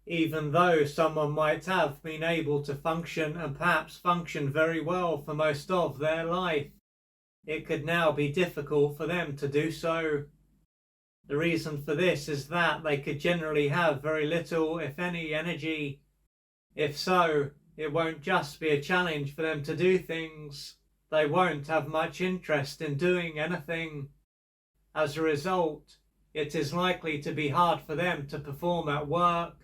Even though someone might have been able to function and perhaps function very well for most of their life, it could now be difficult for them to do so. The reason for this is that they could generally have very little, if any, energy. If so, it won't just be a challenge for them to do things. They won't have much interest in doing anything. As a result, it is likely to be hard for them to perform at work.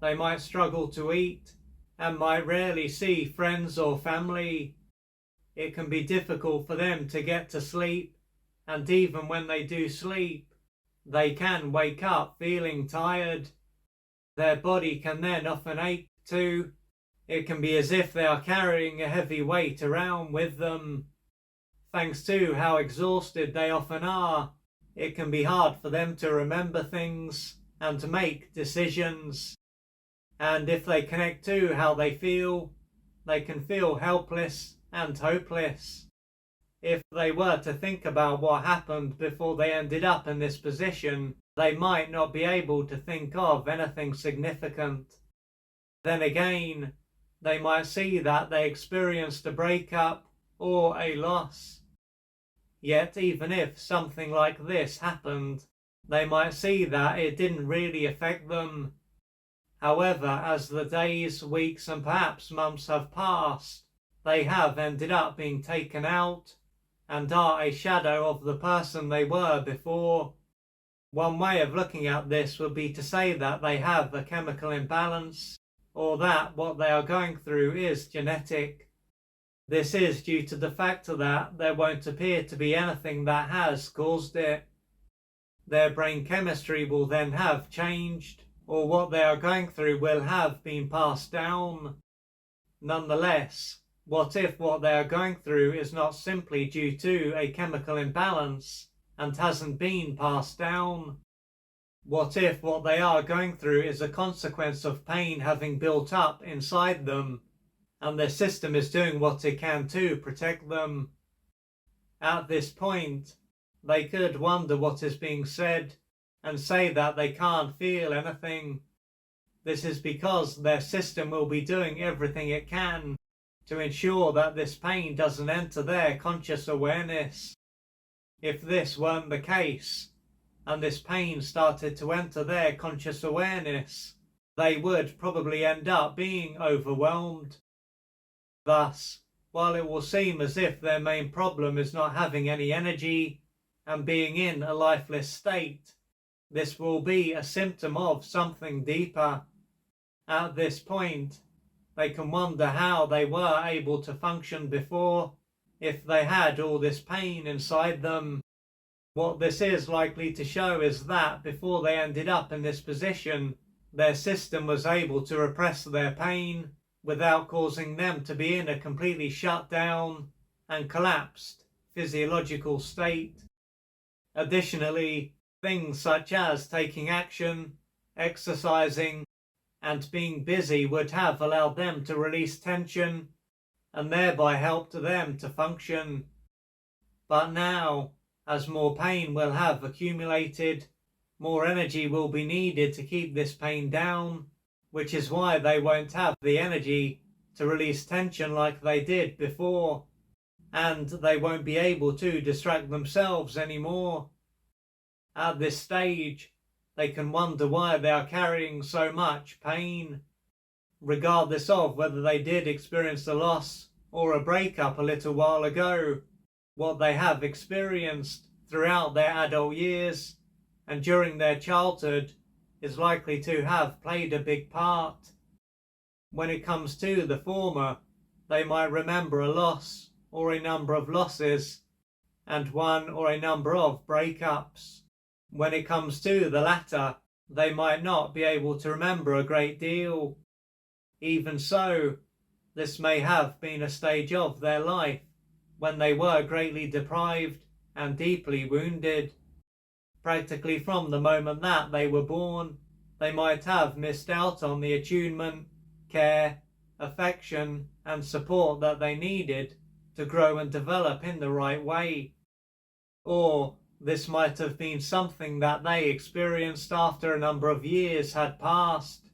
They might struggle to eat and might rarely see friends or family. It can be difficult for them to get to sleep, and even when they do sleep, they can wake up feeling tired. Their body can then often ache too. It can be as if they are carrying a heavy weight around with them. Thanks to how exhausted they often are, it can be hard for them to remember things and to make decisions. And if they connect to how they can feel helpless and hopeless. If they were to think about what happened before they ended up in this position, they might not be able to think of anything significant. Then again, they might see that they experienced a breakup or a loss. Yet even if something like this happened, they might see that it didn't really affect them. However, as the days, weeks, and perhaps months have passed, they have ended up being taken out and are a shadow of the person they were before. One way of looking at this would be to say that they have a chemical imbalance, or that what they are going through is genetic. This is due to the fact that there won't appear to be anything that has caused it. Their brain chemistry will then have changed, or what they are going through will have been passed down. Nonetheless, what if what they are going through is not simply due to a chemical imbalance and hasn't been passed down? What if what they are going through is a consequence of pain having built up inside them, and their system is doing what it can to protect them? At this point, they could wonder what is being said and say that they can't feel anything. This is because their system will be doing everything it can to ensure that this pain doesn't enter their conscious awareness. If this weren't the case, and this pain started to enter their conscious awareness, they would probably end up being overwhelmed. Thus, while it will seem as if their main problem is not having any energy and being in a lifeless state, this will be a symptom of something deeper. At this point, they can wonder how they were able to function before, if they had all this pain inside them. What this is likely to show is that before they ended up in this position, their system was able to repress their pain without causing them to be in a completely shut down and collapsed physiological state. Additionally, things such as taking action, exercising, and being busy would have allowed them to release tension and thereby helped them to function. But now, as more pain will have accumulated, more energy will be needed to keep this pain down, which is why they won't have the energy to release tension like they did before, and they won't be able to distract themselves anymore. At this stage, they can wonder why they are carrying so much pain, regardless of whether they did experience a loss or a breakup a little while ago. What they have experienced throughout their adult years and during their childhood is likely to have played a big part. When it comes to the former, they might remember a loss or a number of losses and one or a number of breakups. When it comes to the latter, they might not be able to remember a great deal. Even so, this may have been a stage of their life when they were greatly deprived and deeply wounded. Practically from the moment that they were born, they might have missed out on the attunement, care, affection, and support that they needed to grow and develop in the right way. Or this might have been something that they experienced after a number of years had passed.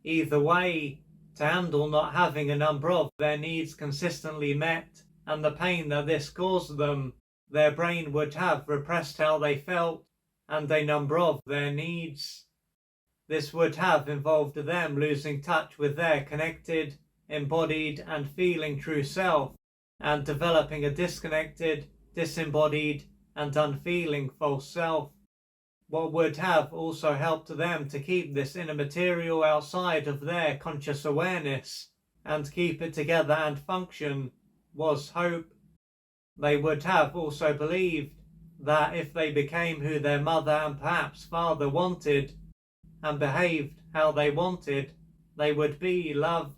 Either way, to handle not having a number of their needs consistently met and the pain that this caused them, their brain would have repressed how they felt and a number of their needs. This would have involved them losing touch with their connected, embodied and feeling true self and developing a disconnected, disembodied and unfeeling false self. What would have also helped them to keep this inner material outside of their conscious awareness and keep it together and function was hope. They would have also believed that if they became who their mother and perhaps father wanted and behaved how they wanted, they would be loved.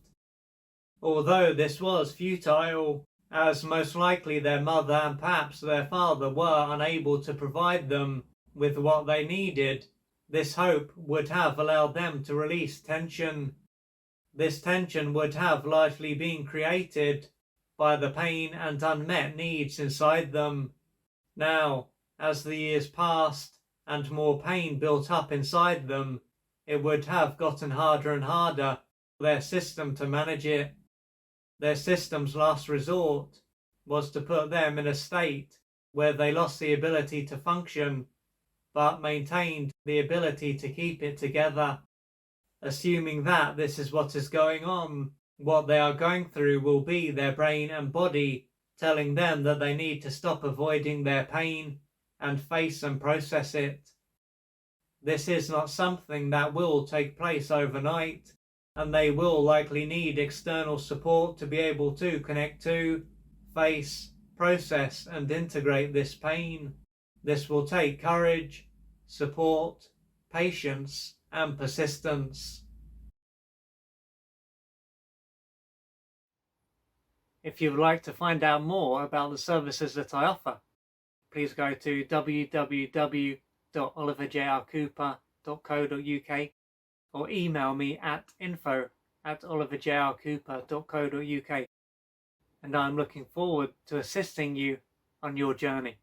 Although this was futile, as most likely their mother and perhaps their father were unable to provide them with what they needed, this hope would have allowed them to release tension. This tension would have largely been created by the pain and unmet needs inside them. Now, as the years passed and more pain built up inside them, it would have gotten harder and harder for their system to manage it. Their system's last resort was to put them in a state where they lost the ability to function but maintained the ability to keep it together. Assuming that this is what is going on, what they are going through will be their brain and body telling them that they need to stop avoiding their pain and face and process it. This is not something that will take place overnight, and they will likely need external support to be able to connect to, face, process and integrate this pain. This will take courage, support, patience and persistence. If you would like to find out more about the services that I offer, please go to www.oliverjrcooper.co.uk or email me at info@oliverjrcooper.co.uk, and I'm looking forward to assisting you on your journey.